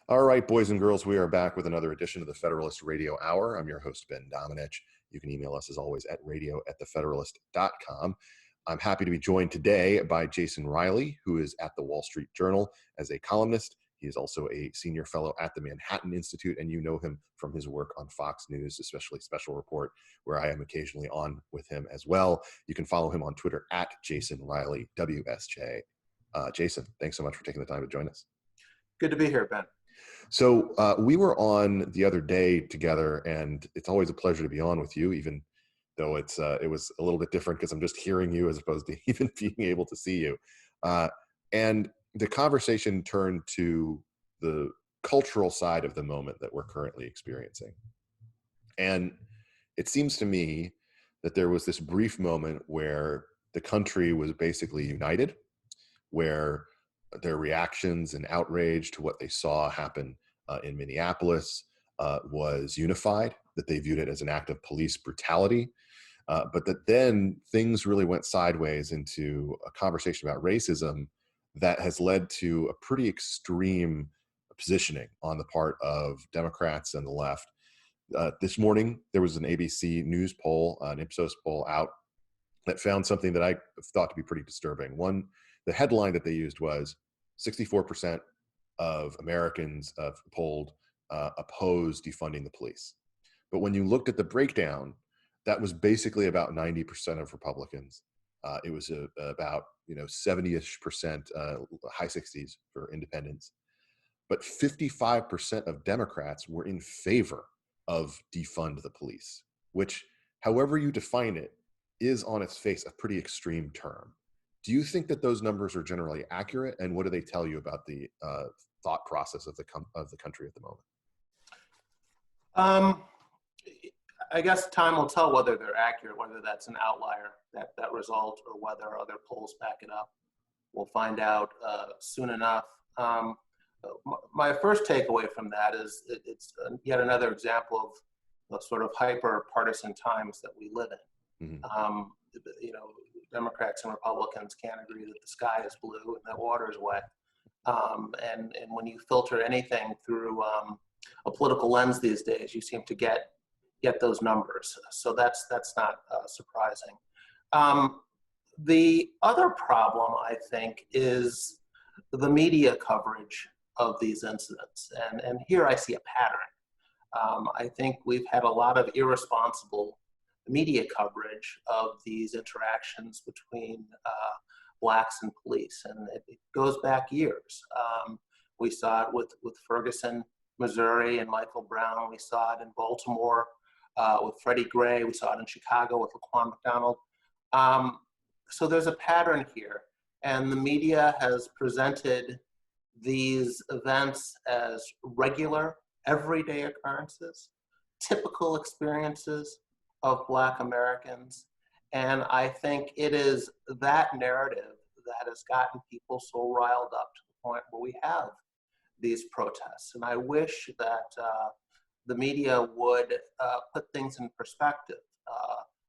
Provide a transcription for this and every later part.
All right, boys and girls, we are back with another edition of the Federalist Radio Hour. I'm your host, Ben Domenech. You can email us as always at radio@thefederalist.com. I'm happy to be joined today by Jason Riley, who is at the Wall Street Journal as a columnist. He is also a senior fellow at the Manhattan Institute, and you know him from his work on Fox News, especially Special Report, where I am occasionally on with him as well. You can follow him on Twitter at Jason Riley, WSJ. Jason, thanks so much for taking the time to join us. Good to be here, Ben. So we were on the other day together, and it's always a pleasure to be on with you, even though it was a little bit different because I'm just hearing you as opposed to even being able to see you. And the conversation turned to the cultural side of the moment that we're currently experiencing. And it seems to me that there was this brief moment where the country was basically united, where their reactions and outrage to what they saw happen in Minneapolis was unified, that they viewed it as an act of police brutality, but that then things really went sideways into a conversation about racism that has led to a pretty extreme positioning on the part of Democrats and the left. This morning, there was an ABC News poll, an Ipsos poll out that found something that I thought to be pretty disturbing. The headline that they used was 64% of Americans polled oppose defunding the police. But when you looked at the breakdown, that was basically about 90% of Republicans. It was about 70-ish%, high 60s for independents. But 55% of Democrats were in favor of defund the police, which, however you define it, is on its face a pretty extreme term. Do you think that those numbers are generally accurate, and what do they tell you about the thought process of the country at the moment? I guess time will tell whether they're accurate, whether that's an outlier, that result, or whether other polls back it up. We'll find out soon enough. My first takeaway from that is it's yet another example of the sort of hyper-partisan times that we live in. Mm-hmm. Democrats and Republicans can't agree that the sky is blue and that water is wet. And when you filter anything through a political lens these days, you seem to get those numbers. So that's not surprising. The other problem, I think, is the media coverage of these incidents. And here I see a pattern. I think we've had a lot of irresponsible media coverage of these interactions between blacks and police, and it goes back years. We saw it with Ferguson, Missouri, and Michael Brown. We saw it in Baltimore with Freddie Gray. We saw it in Chicago with Laquan McDonald. So there's a pattern here, and the media has presented these events as regular, everyday occurrences, typical experiences of Black Americans. And I think it is that narrative that has gotten people so riled up to the point where we have these protests. And I wish that the media would put things in perspective,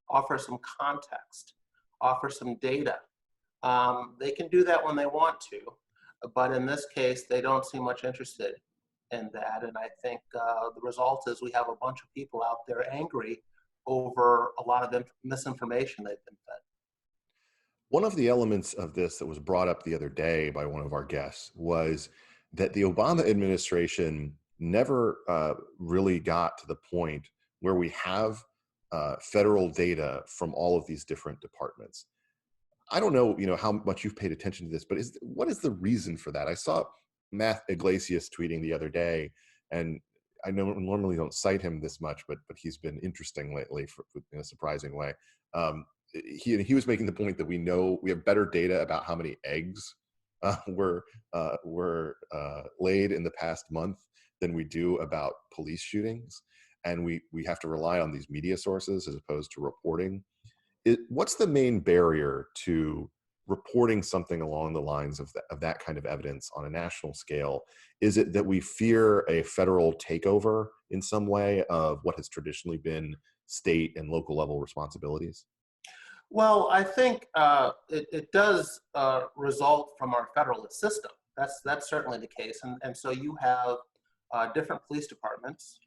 offer some context, offer some data. They can do that when they want to, but in this case, they don't seem much interested in that. And I think the result is we have a bunch of people out there angry over a lot of the misinformation they've been fed. One of the elements of this that was brought up the other day by one of our guests was that the Obama administration never really got to the point where we have federal data from all of these different departments. I don't know, how much you've paid attention to this, but what is the reason for that? I saw Matt Iglesias tweeting the other day, and I normally don't cite him this much, but he's been interesting lately in a surprising way. He was making the point that we have better data about how many eggs were laid in the past month than we do about police shootings, and we have to rely on these media sources as opposed to reporting. What's the main barrier to reporting something along the lines of that kind of evidence on a national scale? Is it that we fear a federal takeover in some way of what has traditionally been state and local level responsibilities? Well, I think it does result from our federalist system. That's certainly the case. And so you have different police departments,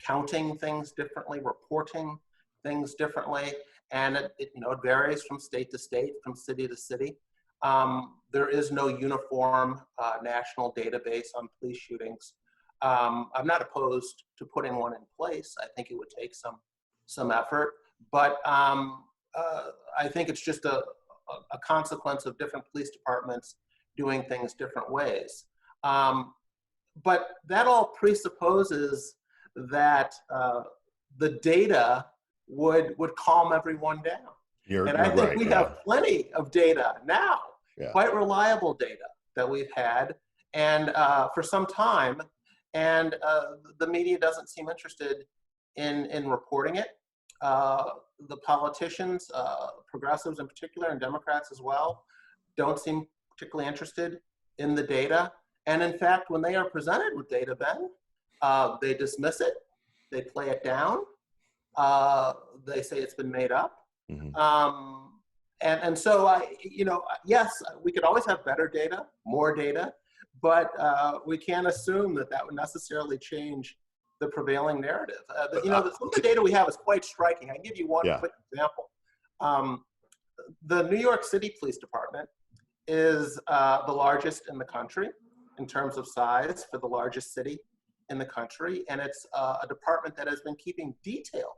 counting things differently, reporting things differently, and it varies from state to state, from city to city. There is no uniform national database on police shootings. I'm not opposed to putting one in place. I think it would take some effort, but I think it's just a consequence of different police departments doing things different ways. But that all presupposes that the data would calm everyone down. I think right, we have plenty of data now, quite reliable data that we've had and for some time, and the media doesn't seem interested in reporting it. The politicians, progressives in particular, and Democrats as well, don't seem particularly interested in the data. And in fact, when they are presented with data, Ben, they dismiss it, they play it down, they say it's been made up. Mm-hmm. And so, yes, we could always have better data, more data, but we can't assume that would necessarily change the prevailing narrative. Some of the data we have is quite striking. I can give you one quick example. The New York City Police Department is the largest in the country in terms of size, for the largest city in the country. And it's a department that has been keeping detailed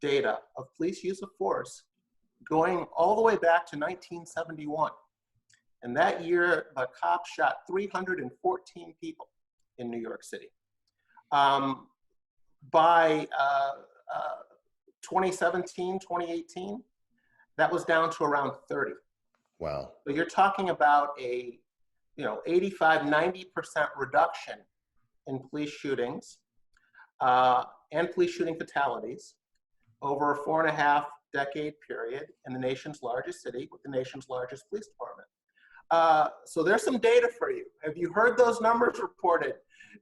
data of police use of force going all the way back to 1971. And that year, the cops shot 314 people in New York City. By 2017, 2018, that was down to around 30. Wow. So you're talking about a 85, 90% reduction in police shootings and police shooting fatalities over a 4.5 decade period in the nation's largest city with the nation's largest police department. So there's some data for you. Have you heard those numbers reported?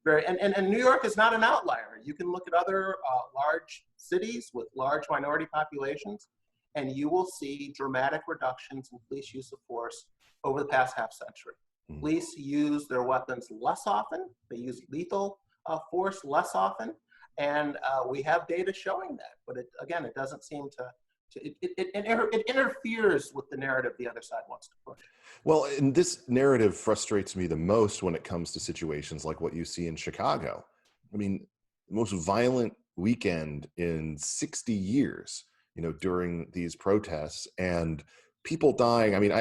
And New York is not an outlier. You can look at other large cities with large minority populations, and you will see dramatic reductions in police use of force over the past half century. Mm-hmm. Police use their weapons less often. They use lethal force less often. And we have data showing that. But it doesn't seem to it interferes with the narrative the other side wants to push. Well, and this narrative frustrates me the most when it comes to situations like what you see in Chicago. I mean, the most violent weekend in 60 years, during these protests, and people dying. I mean,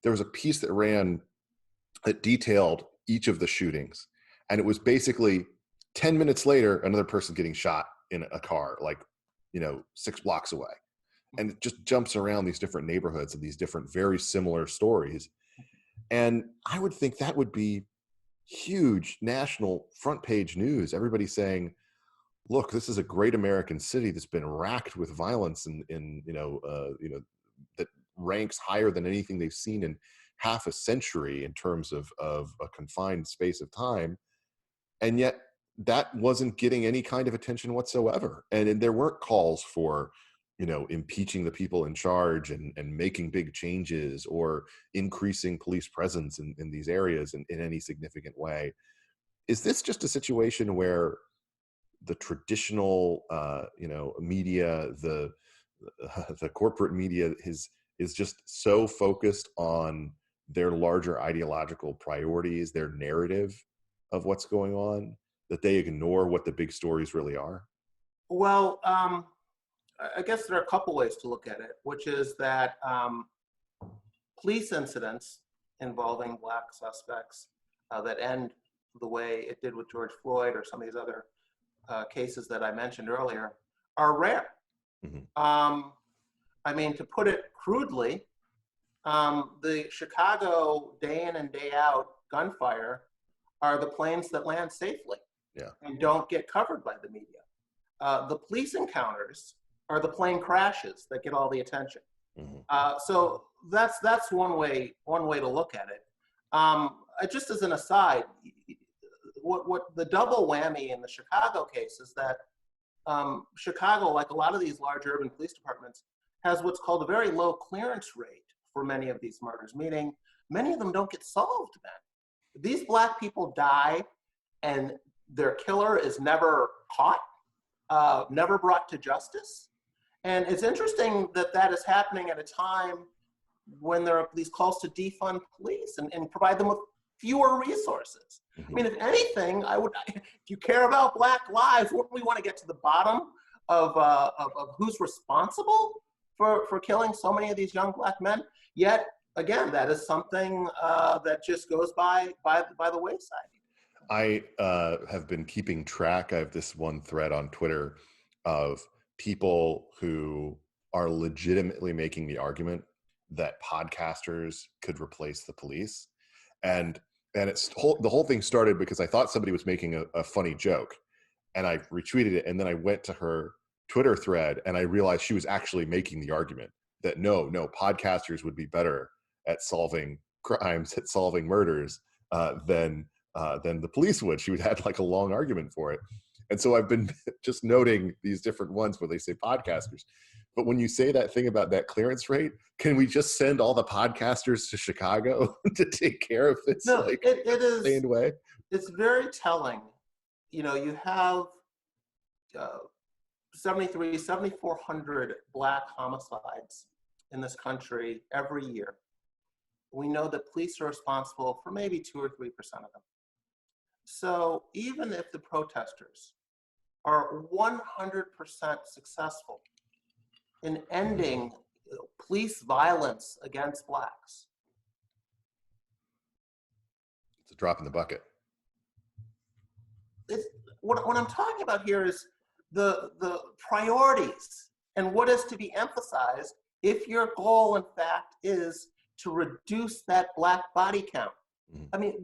there was a piece that ran that detailed each of the shootings, and it was basically 10 minutes later, another person getting shot in a car, 6 blocks away. And it just jumps around these different neighborhoods and these different very similar stories. And I would think that would be huge national front page news. Everybody saying, look, this is a great American city that's been racked with violence that ranks higher than anything they've seen in half a century in terms of a confined space of time. And yet that wasn't getting any kind of attention whatsoever. And there weren't calls for impeaching the people in charge and making big changes or increasing police presence in these areas in any significant way. Is this just a situation where the traditional, media, the corporate media is just so focused on their larger ideological priorities, their narrative of what's going on, that they ignore what the big stories really are? Well, I guess there are a couple ways to look at it, which is that police incidents involving Black suspects that end the way it did with George Floyd or some of these other cases that I mentioned earlier are rare. Mm-hmm. To put it crudely, the Chicago day in and day out gunfire are the planes that land safely and don't get covered by the media. The police encounters are the plane crashes that get all the attention. Mm-hmm. So that's one way to look at it. Just as an aside, what the double whammy in the Chicago case is that Chicago, like a lot of these large urban police departments, has what's called a very low clearance rate for many of these murders, meaning many of them don't get solved, Ben. These Black people die, and their killer is never caught, never brought to justice. And it's interesting that that is happening at a time when there are these calls to defund police and provide them with fewer resources. I mean, if anything, if you care about Black lives, wouldn't we want to get to the bottom of who's responsible for killing so many of these young Black men? Yet, again, that is something that just goes by the wayside. I have been keeping track. I have this one thread on Twitter of people who are legitimately making the argument that podcasters could replace the police. And the whole thing started because I thought somebody was making a funny joke, and I retweeted it. And then I went to her Twitter thread and I realized she was actually making the argument that no, podcasters would be better at solving crimes, at solving murders than the police would. She would have like a long argument for it. And so I've been just noting these different ones where they say podcasters. But when you say that thing about that clearance rate, can we just send all the podcasters to Chicago to take care of this? No, it is. Sustained way? It's very telling. You know, you have 7,400 Black homicides in this country every year. We know that police are responsible for maybe 2 or 3% of them. So even if the protesters are 100% successful in ending police violence against Blacks, it's a drop in the bucket. What I'm talking about here is the priorities and what is to be emphasized if your goal, in fact, is to reduce that Black body count. I mean,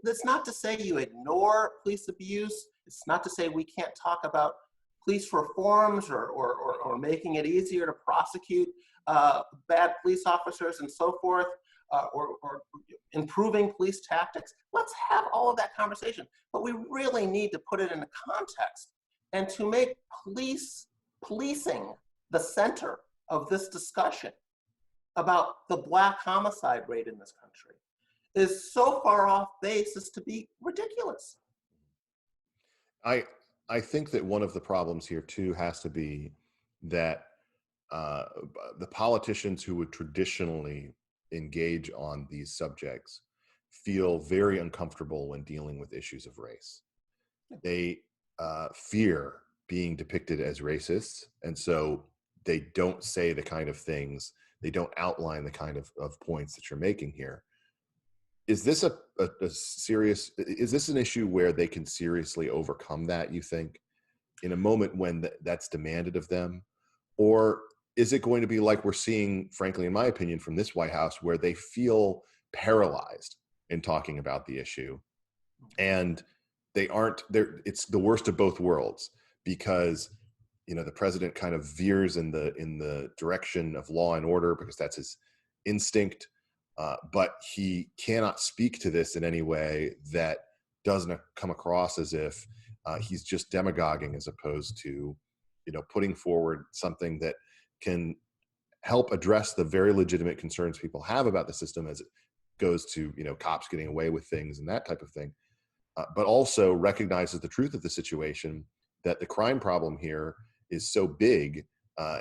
that's not to say you ignore police abuse. It's not to say we can't talk about police reforms or making it easier to prosecute bad police officers and so forth, or improving police tactics. Let's have all of that conversation. But we really need to put it in a context and to make policing the center of this discussion about the Black homicide rate in this country is so far off base as to be ridiculous. I think that one of the problems here too has to be that the politicians who would traditionally engage on these subjects feel very uncomfortable when dealing with issues of race. They fear being depicted as racists, and so they don't say the kind of things, they don't outline the kind of points that you're making here. Is this a serious, is this an issue where they can seriously overcome that, you think, in a moment when that's demanded of them? Or is it going to be like we're seeing, frankly, in my opinion, from this White House, where they feel paralyzed in talking about the issue, and they aren't there? It's the worst of both worlds, because the president kind of veers in the direction of law and order because that's his instinct. But he cannot speak to this in any way that doesn't come across as if he's just demagoguing, as opposed to, putting forward something that can help address the very legitimate concerns people have about the system as it goes to, cops getting away with things and that type of thing, but also recognizes the truth of the situation, that the crime problem here is so big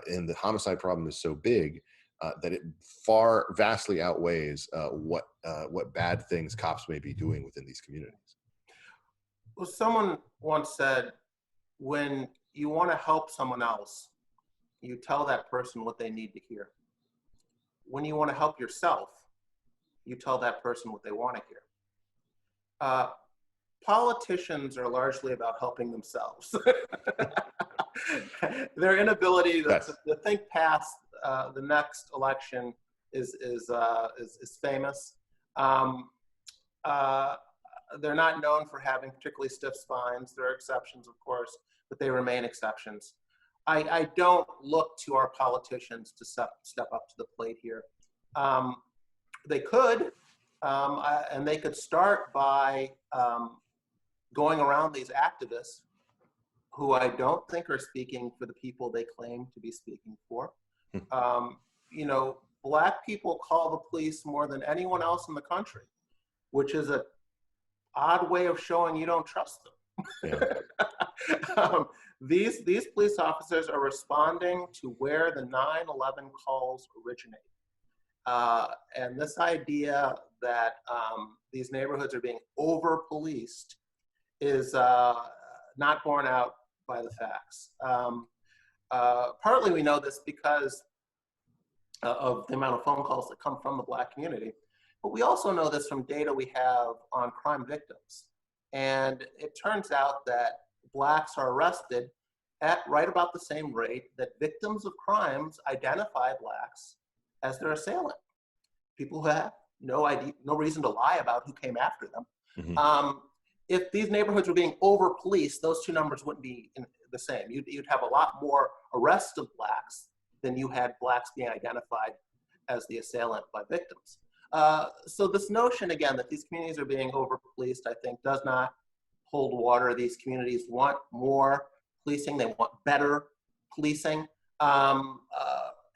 and the homicide problem is so big that it vastly outweighs what bad things cops may be doing within these communities. Well, someone once said, when you want to help someone else, you tell that person what they need to hear. When you want to help yourself, you tell that person what they want to hear. Politicians are largely about helping themselves. Their inability to think past the next election is famous. They're not known for having particularly stiff spines. There are exceptions, of course, but they remain exceptions. I don't look to our politicians to step up to the plate here. They could, and they could start by going around these activists who I don't think are speaking for the people they claim to be speaking for. Black people call the police more than anyone else in the country, which is a odd way of showing you don't trust them. Yeah. These police officers are responding to where the 9/11 calls originate. And this idea that these neighborhoods are being over-policed is not borne out by the facts. Partly we know this because of the amount of phone calls that come from the Black community, but we also know this from data we have on crime victims. And it turns out that Blacks are arrested at right about the same rate that victims of crimes identify Blacks as their assailant. People who have no reason to lie about who came after them. Mm-hmm. If these neighborhoods were being over-policed, those two numbers wouldn't be the same. You'd have a lot more arrests of Blacks than you had Blacks being identified as the assailant by victims. So this notion, again, that these communities are being over-policed, I think, does not hold water. These communities want more policing. They want better policing. And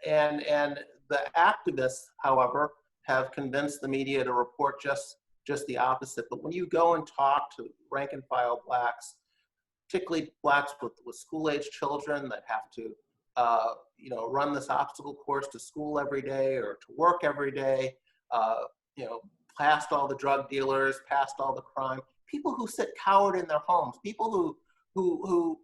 the activists, however, have convinced the media to report just the opposite. But when you go and talk to rank and file Blacks, particularly Blacks with school-age children that have to run this obstacle course to school every day or to work every day, past all the drug dealers, past all the crime, people who sit cowered in their homes, people who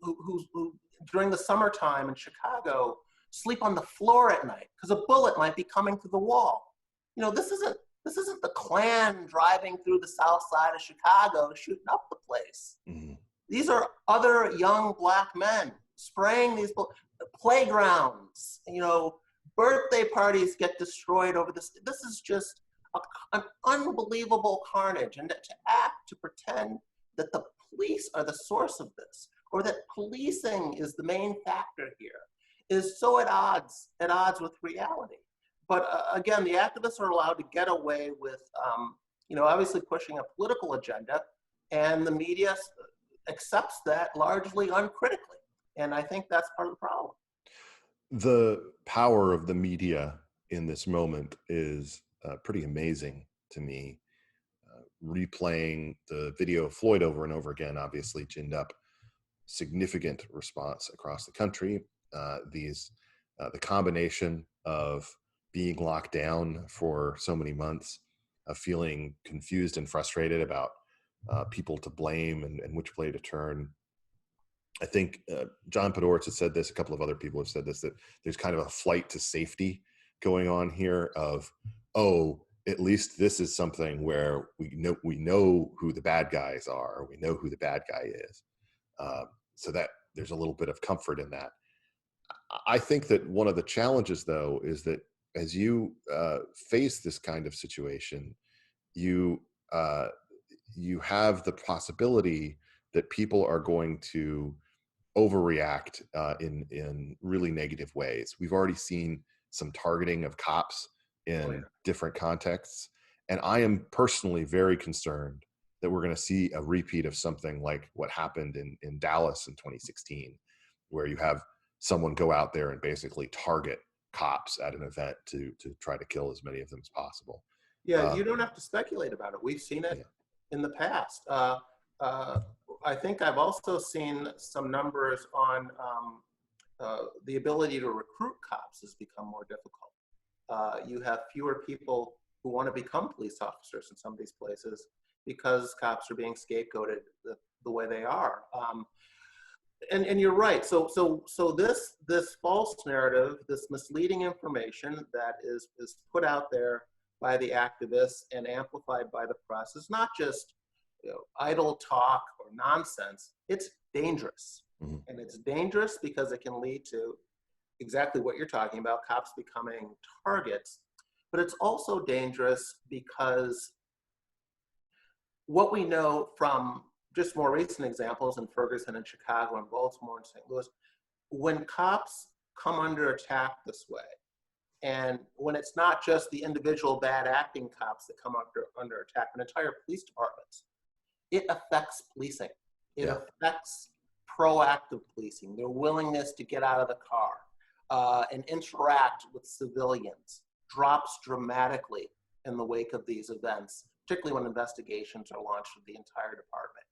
during the summertime in Chicago sleep on the floor at night because a bullet might be coming through the wall. This isn't the Klan driving through the south side of Chicago shooting up the place. Mm-hmm. These are other young Black men spraying these playgrounds. Birthday parties get destroyed over this. This is just an unbelievable carnage. And to pretend that the police are the source of this, or that policing is the main factor here, is so at odds with reality. But again, the activists are allowed to get away with, obviously pushing a political agenda, and the media accepts that largely uncritically. And I think that's part of the problem. The power of the media in this moment is pretty amazing to me. Replaying the video of Floyd over and over again obviously ginned up significant response across the country. The combination of being locked down for so many months, of feeling confused and frustrated about people to blame and which way to turn. I think John Podhoretz has said this, a couple of other people have said this, that there's kind of a flight to safety going on here of, at least this is something where we know who the bad guys are, we know who the bad guy is. So that there's a little bit of comfort in that. I think that one of the challenges, though, is that as you face this kind of situation, you have the possibility that people are going to overreact in really negative ways. We've already seen some targeting of cops in different contexts, and I am personally very concerned that we're going to see a repeat of something like what happened in Dallas in 2016, where you have someone go out there and basically target cops at an event to try to kill as many of them as possible. Yeah, you don't have to speculate about it. We've seen it in the past. I think I've also seen some numbers on the ability to recruit cops has become more difficult. You have fewer people who want to become police officers in some of these places because cops are being scapegoated the way they are. And you're right. So this false narrative, this misleading information that is put out there by the activists and amplified by the press is not just idle talk or nonsense. It's dangerous. Mm-hmm. And it's dangerous because it can lead to exactly what you're talking about, cops becoming targets. But it's also dangerous because what we know from just more recent examples in Ferguson and Chicago and Baltimore and St. Louis, when cops come under attack this way, and when it's not just the individual bad acting cops that come under attack, but entire police departments, it affects policing. It affects proactive policing, their willingness to get out of the car and interact with civilians drops dramatically in the wake of these events particularly when investigations are launched with the entire department.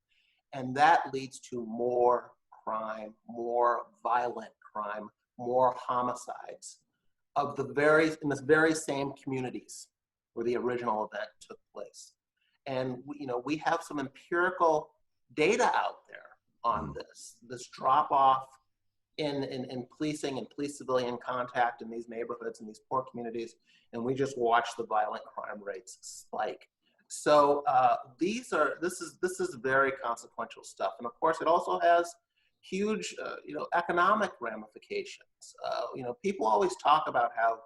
And that leads to more crime, more violent crime, more homicides in the very same communities where the original event took place. And we have some empirical data out there on this drop off in policing and police civilian contact in these neighborhoods and these poor communities, and we just watch the violent crime rates spike. So this is very consequential stuff, and of course it also has huge economic ramifications. People always talk about how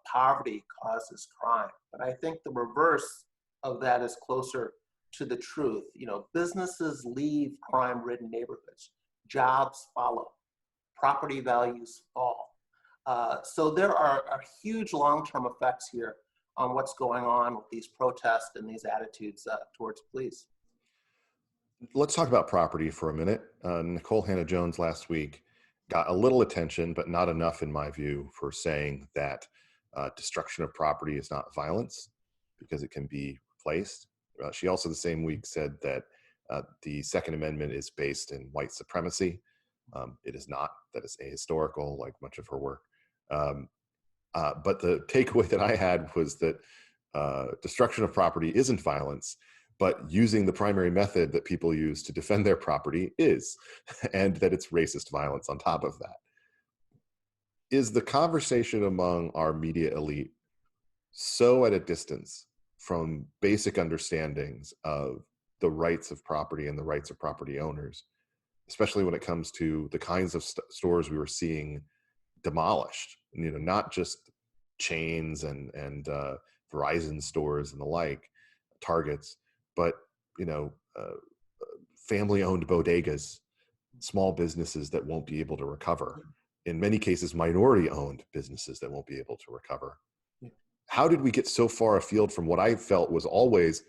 poverty causes crime, but I think the reverse of that is closer to the truth. Businesses leave crime-ridden neighborhoods, jobs follow, property values fall. So there are huge long-term effects here on what's going on with these protests and these attitudes towards police. Let's talk about property for a minute. Nikole Hannah-Jones last week got a little attention, but not enough in my view, for saying that destruction of property is not violence because it can be replaced. She also the same week said that the Second Amendment is based in white supremacy. It is not. That is ahistorical, like much of her work. But the takeaway that I had was that destruction of property isn't violence, but using the primary method that people use to defend their property is, and that it's racist violence on top of that. Is the conversation among our media elite so at a distance from basic understandings of the rights of property and the rights of property owners, especially when it comes to the kinds of stores we were seeing demolished, not just chains and Verizon stores and the like, Targets, but family-owned bodegas, small businesses that won't be able to recover. In many cases, minority-owned businesses that won't be able to recover. Yeah. How did we get so far afield from what I felt was always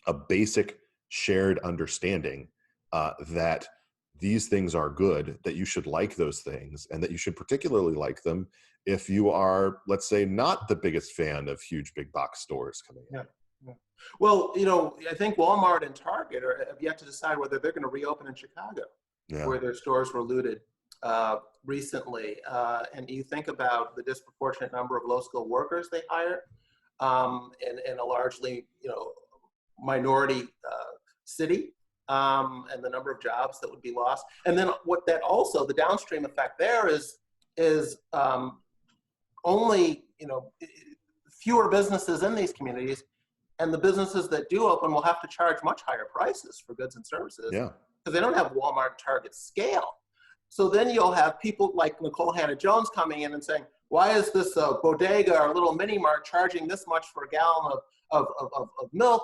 a basic shared understanding that these things are good, that you should like those things, and that you should particularly like them if you are, let's say, not the biggest fan of huge big box stores coming in? Yeah. Well, I think Walmart and Target have yet to decide whether they're going to reopen in Chicago, where their stores were looted recently. And you think about the disproportionate number of low-skilled workers they hire in a largely, minority city, and the number of jobs that would be lost. And then what that also, the downstream effect there is only, fewer businesses in these communities, and the businesses that do open will have to charge much higher prices for goods and services because they don't have Walmart, Target scale. So then you'll have people like Nikole Hannah-Jones coming in and saying, why is this bodega or little mini mart charging this much for a gallon of milk?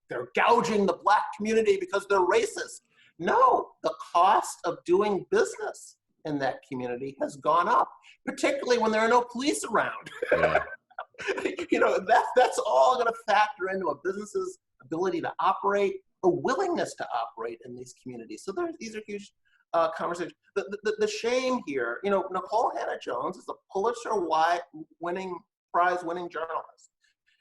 They're gouging the Black community because they're racist. No, the cost of doing business in that community has gone up, particularly when there are no police around. Yeah. That's all going to factor into a business's ability to operate or willingness to operate in these communities. So these are huge conversations. The shame here, Nikole Hannah-Jones is a Pulitzer Prize winning journalist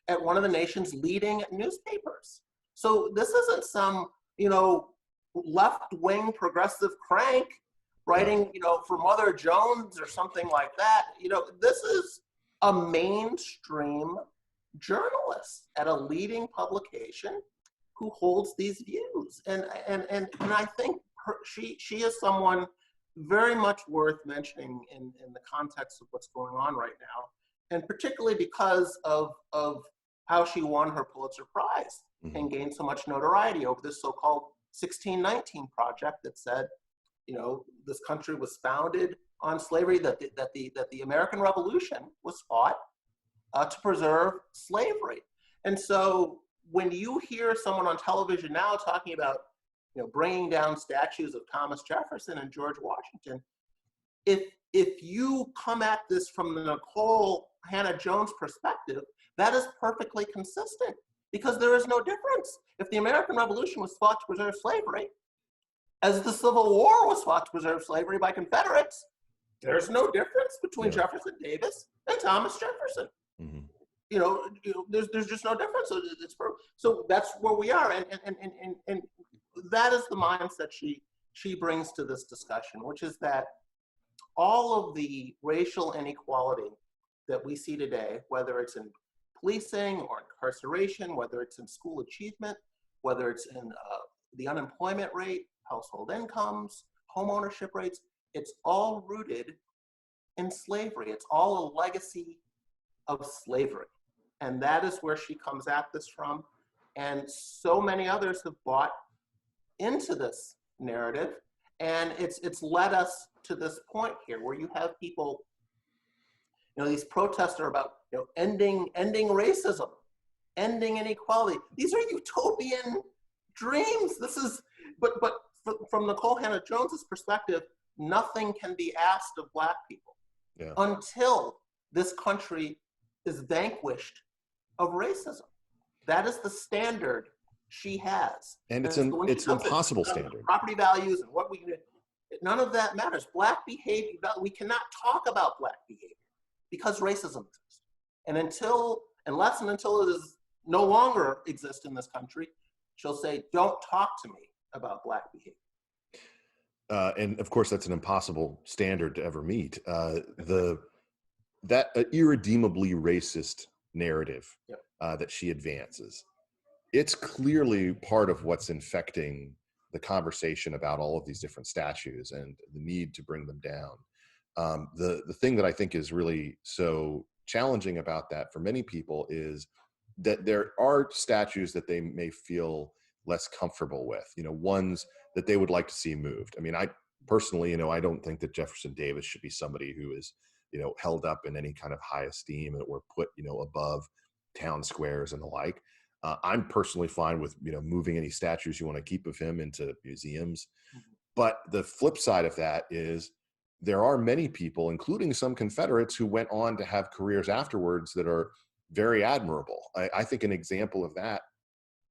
at one of the nation's leading newspapers. So this isn't some, left-wing progressive crank writing, for Mother Jones or something like that. This is a mainstream journalist at a leading publication who holds these views. And I think she is someone very much worth mentioning in the context of what's going on right now, and particularly because of how she won her Pulitzer Prize and gained so much notoriety over this so-called 1619 project that said, this country was founded on slavery, that the American Revolution was fought to preserve slavery. And so when you hear someone on television now talking about, bringing down statues of Thomas Jefferson and George Washington, if you come at this from the Nikole Hannah-Jones perspective, that is perfectly consistent, because there is no difference. If the American Revolution was fought to preserve slavery, as the Civil War was fought to preserve slavery by Confederates, there's no difference between Jefferson Davis and Thomas Jefferson. there's just no difference. So that's where we are, and that is the mindset she brings to this discussion, which is that all of the racial inequality that we see today, whether it's in policing or incarceration, whether it's in school achievement, whether it's in the unemployment rate, household incomes, home ownership rates, it's all rooted in slavery. It's all a legacy of slavery. And that is where she comes at this from. And so many others have bought into this narrative. And it's led us to this point here where you have people, these protests are about ending racism, ending inequality. These are utopian dreams. But from Nicole Hannah-Jones's perspective, nothing can be asked of Black people until this country is vanquished of racism. That is the standard she has. And it's an impossible standard. Property values and what none of that matters. Black behavior, we cannot talk about Black behavior because racism exists. And until it is no longer exists in this country, she'll say, don't talk to me about Black behavior. And of course, that's an impossible standard to ever meet. That irredeemably racist narrative that she advances, it's clearly part of what's infecting the conversation about all of these different statues and the need to bring them down. The thing that I think is really so challenging about that for many people is that there are statues that they may feel less comfortable with, ones that they would like to see moved. I mean, I personally, I don't think that Jefferson Davis should be somebody who is, held up in any kind of high esteem or put, above town squares and the like. I'm personally fine with, moving any statues you want to keep of him into museums. Mm-hmm. But the flip side of that is there are many people, including some Confederates, who went on to have careers afterwards that are very admirable. I think an example of that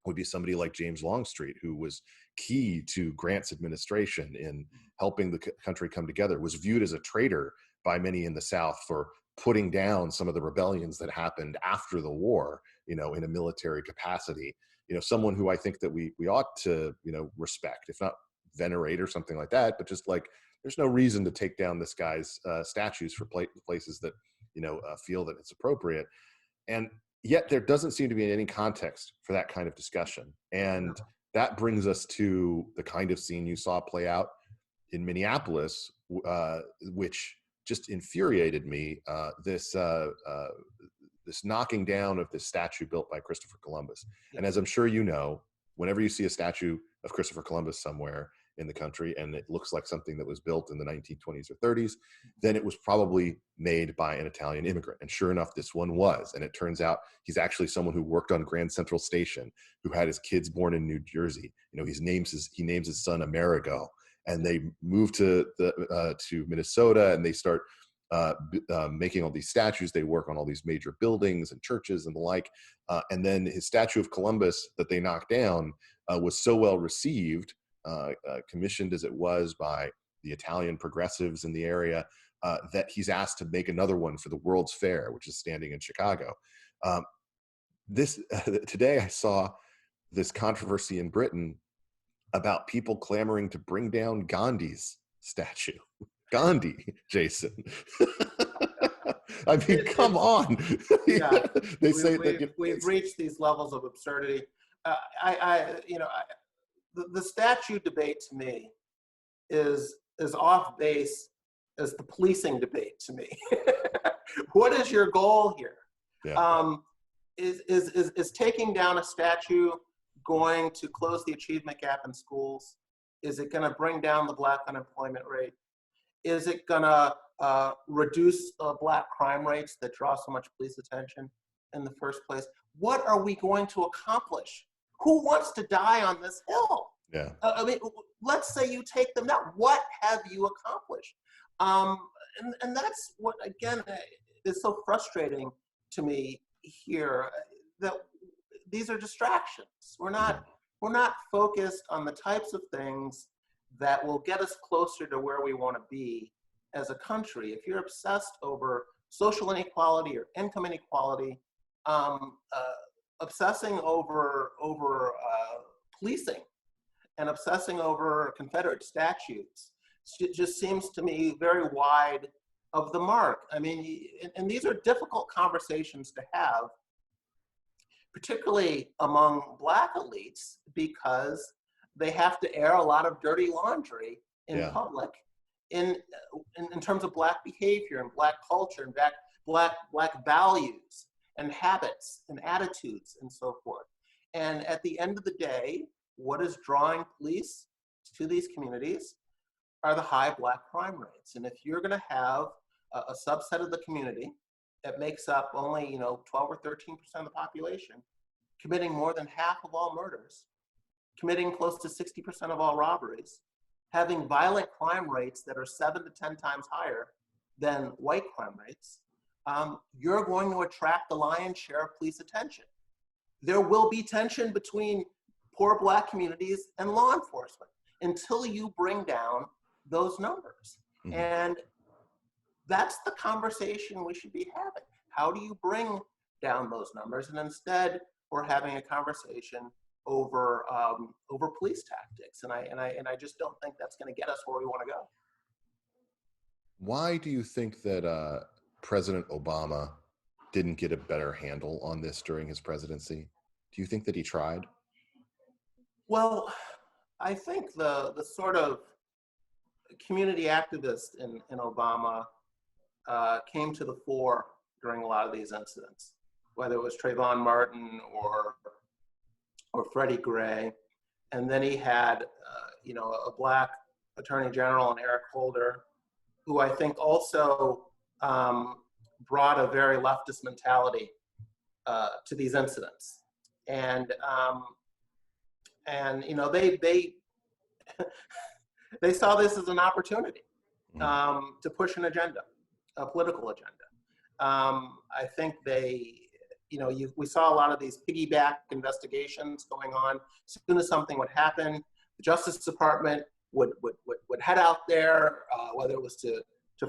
would be somebody like James Longstreet, who was key to Grant's administration in helping the country come together, was viewed as a traitor by many in the South for putting down some of the rebellions that happened after the war, in a military capacity. Someone who I think that we ought to, respect, if not venerate or something like that, but just like, there's no reason to take down this guy's statues for places that, feel that it's appropriate. And yet there doesn't seem to be any context for that kind of discussion. And that brings us to the kind of scene you saw play out in Minneapolis, which just infuriated me, this knocking down of this statue built by Christopher Columbus. And as I'm sure you know, whenever you see a statue of Christopher Columbus somewhere in the country and it looks like something that was built in the 1920s or 30s, then it was probably made by an Italian immigrant. And sure enough, this one was. And it turns out he's actually someone who worked on Grand Central Station, who had his kids born in New Jersey. He names his son Amerigo. And they move to Minnesota, and they start making all these statues. They work on all these major buildings and churches and the like. And then his statue of Columbus that they knocked down was so well received, commissioned as it was by the Italian progressives in the area, that he's asked to make another one for the World's Fair, which is standing in Chicago. Today I saw this controversy in Britain about people clamoring to bring down Gandhi's statue. Gandhi, Jason. I mean, come on. Yeah, They say that we've reached these levels of absurdity. The statue debate to me is as off base as the policing debate to me. What is your goal here? Yeah. Is taking down a statue going to close the achievement gap in schools? Is it going to bring down the Black unemployment rate? Is it going to reduce Black crime rates that draw so much police attention in the first place? What are we going to accomplish? Who wants to die on this hill? Yeah. Let's say you take them down. What have you accomplished? And that's what, again, is so frustrating to me here, that these are distractions. We're not focused on the types of things that will get us closer to where we want to be as a country. If you're obsessed over social inequality or income inequality, obsessing over policing and obsessing over Confederate statutes just seems to me very wide of the mark. I mean, and these are difficult conversations to have, particularly among Black elites, because they have to air a lot of dirty laundry in public in terms of Black behavior and Black culture and Black values and habits and attitudes and so forth. And at the end of the day, what is drawing police to these communities are the high Black crime rates. And if you're going to have a subset of the community that makes up only 12 or 13% of the population, committing more than half of all murders, committing close to 60% of all robberies, having violent crime rates that are 7 to 10 times higher than white crime rates, you're going to attract the lion's share of police attention. There will be tension between poor Black communities and law enforcement until you bring down those numbers. Mm-hmm. And that's the conversation we should be having. How do you bring down those numbers? And instead, we're having a conversation over police tactics, and I just don't think that's going to get us where we want to go. Why do you think that President Obama didn't get a better handle on this during his presidency? Do you think that he tried? Well, I think the sort of community activist in Obama came to the fore during a lot of these incidents, whether it was Trayvon Martin or Freddie Gray. And then he had, a Black Attorney General in Eric Holder, who I think also brought a very leftist mentality to these incidents. And they they saw this as an opportunity to push an agenda, a political agenda. I think we saw a lot of these piggyback investigations going on. As soon as something would happen, the Justice Department would head out there, whether it was to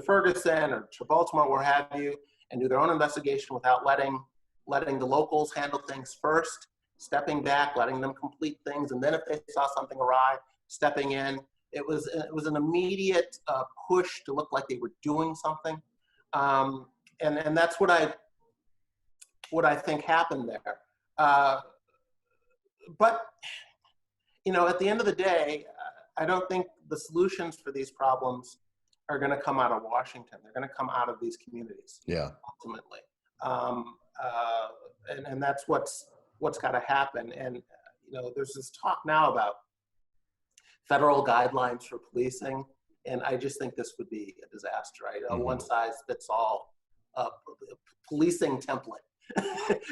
Ferguson or to Baltimore, where have you, and do their own investigation without letting the locals handle things first, stepping back, letting them complete things, and then if they saw something awry, stepping in. It was an immediate push to look like they were doing something, and that's what I think happened there. But at the end of the day, I don't think the solutions for these problems are going to come out of Washington. They're going to come out of these communities. Yeah. Ultimately, and that's what's got to happen. And there's this talk now about federal guidelines for policing, and I just think this would be a disaster, right? A one-size-fits-all policing template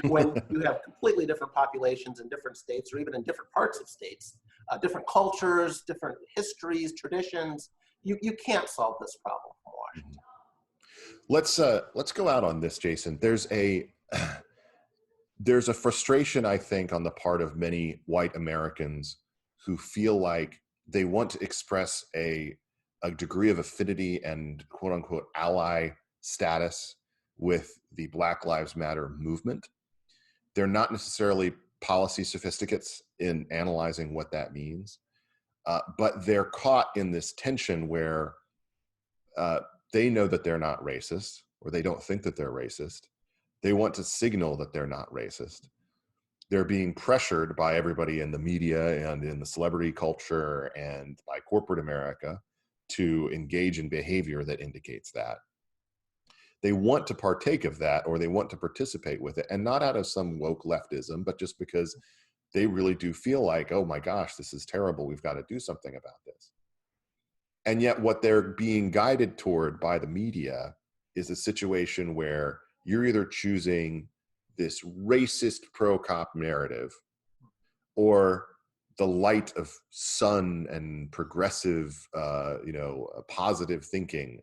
when you have completely different populations in different states, or even in different parts of states, different cultures, different histories, traditions. You can't solve this problem from Washington. Let's go out on this, Jason. There's a frustration, I think, on the part of many white Americans who feel like they want to express a degree of affinity and quote unquote ally status with the Black Lives Matter movement. They're not necessarily policy sophisticates in analyzing what that means, but they're caught in this tension where they know that they're not racist, or they don't think that they're racist. They want to signal that they're not racist. They're being pressured by everybody in the media and in the celebrity culture and by corporate America to engage in behavior that indicates that. They want to partake of that, or they want to participate with it, and not out of some woke leftism, but just because they really do feel like, oh my gosh, this is terrible. We've got to do something about this. And yet what they're being guided toward by the media is a situation where you're either choosing this racist pro-cop narrative or the light of sun and progressive, positive thinking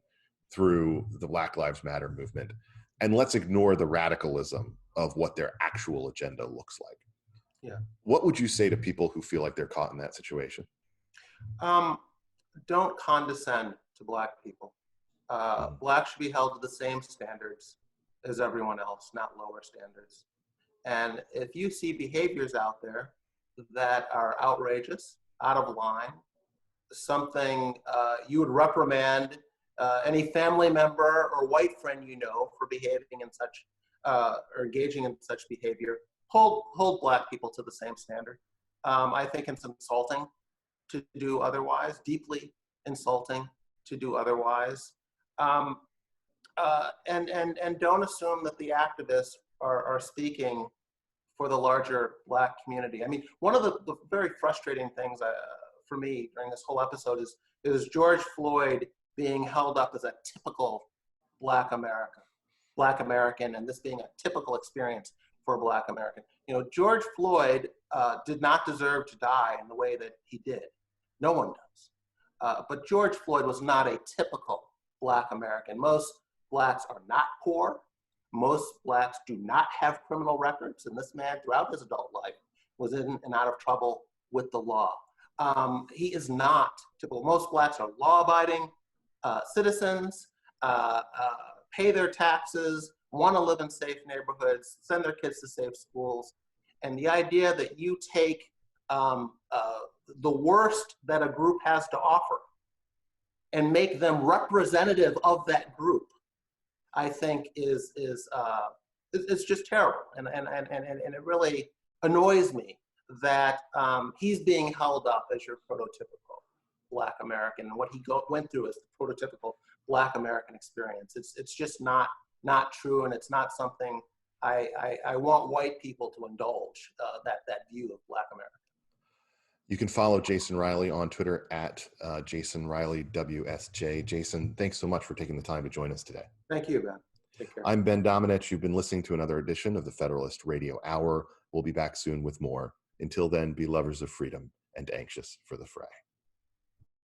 through the Black Lives Matter movement. And let's ignore the radicalism of what their actual agenda looks like. Yeah. What would you say to people who feel like they're caught in that situation? Don't condescend to Black people. Black should be held to the same standards as everyone else, not lower standards. And if you see behaviors out there that are outrageous, out of line, something you would reprimand any family member or white friend you know for behaving in such or engaging in such behavior, hold Black people to the same standard. I think it's insulting to do otherwise, deeply insulting to do otherwise. And don't assume that the activists are speaking for the larger Black community. I mean, one of the very frustrating things for me during this whole episode is George Floyd being held up as a typical Black American, and this being a typical experience for a Black American. You know, George Floyd did not deserve to die in the way that he did. No one does. But George Floyd was not a typical Black American. Most Blacks are not poor. Most Blacks do not have criminal records, and this man, throughout his adult life, was in and out of trouble with the law. He is not typical. Most Blacks are law-abiding citizens, pay their taxes, want to live in safe neighborhoods, send their kids to safe schools. And the idea that you take the worst that a group has to offer and make them representative of that group, I think is just terrible. And it really annoys me that he's being held up as your prototypical Black American, and what he went through is the prototypical Black American experience. It's just not true, and it's not something I want white people to indulge, that view of Black America. You can follow Jason Riley on Twitter at Jason Riley WSJ. Jason, thanks so much for taking the time to join us today. Thank you, Ben. Take care. I'm Ben Domenech. You've been listening to another edition of the Federalist Radio Hour. We'll be back soon with more. Until then, be lovers of freedom and anxious for the fray.